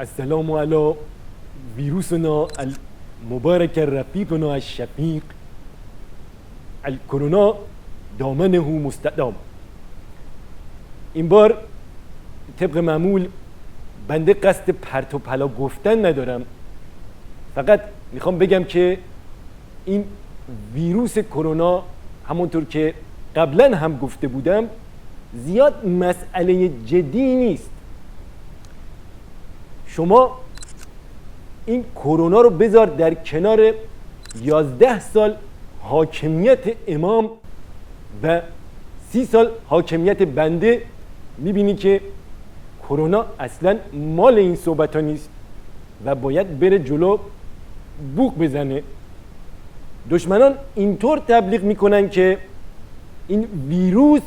السلام على فيروسنا المبارك رفيقنا الشفيق الكورونا دامنه مستدام. این بار طبق معمول بنده قصد پرت و پلا گفتن ندارم، فقط میخوام بگم که این ویروس کرونا همونطور که قبلا هم گفته بودم زیاد مسئله جدی نیست. شما این کرونا رو بذار در کنار 11 سال حاکمیت امام و 30 سال حاکمیت بنده، میبینی که کرونا اصلا مال این صحبت ها نیست و باید بره جلو بوق بزنه. دشمنان اینطور تبلیغ میکنن که این ویروس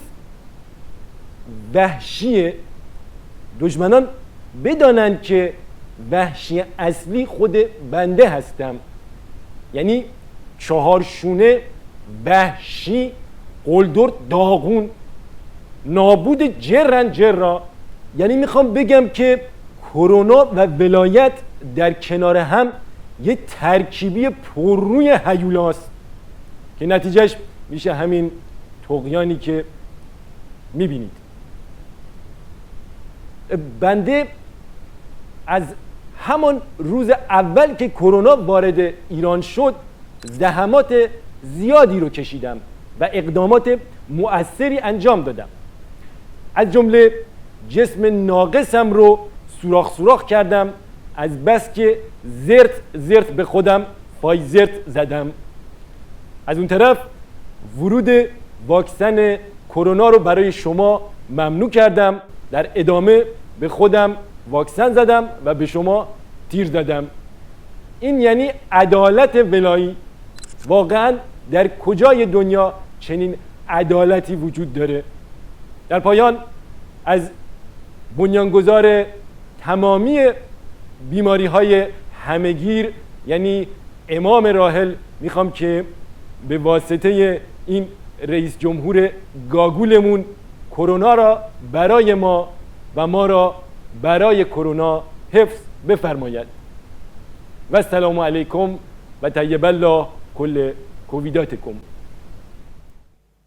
وحشیه. دشمنان بدانند که وحشی اصلی خود بنده هستم، یعنی چهارشونه، وحشی، قلدر، داغون، نابود جرن جرا. یعنی میخوام بگم که کرونا و ولایت در کنار هم یه ترکیبی پرروی هیولاست که نتیجهش میشه همین طغیانی که میبینید. بنده از همان روز اول که کرونا وارد ایران شد زحمات زیادی رو کشیدم و اقدامات مؤثری انجام دادم. از جمله جسم ناقصم رو سوراخ کردم، از بس که زرت به خودم فایزرت زدم. از اون طرف ورود واکسن کرونا رو برای شما ممنوع کردم، در ادامه به خودم واکسن زدم و به شما تیر زدم. این یعنی عدالت ولایی. واقعا در کجای دنیا چنین عدالتی وجود داره؟ در پایان از بنیانگذار تمامی بیماری های همهگیر یعنی امام راحل میخوام که به واسطه این رئیس جمهور گاگولمون کرونا را برای ما و ما را برای کرونا حفظ بفرماید. و السلام علیکم و طیب الله کل کوویداتکم.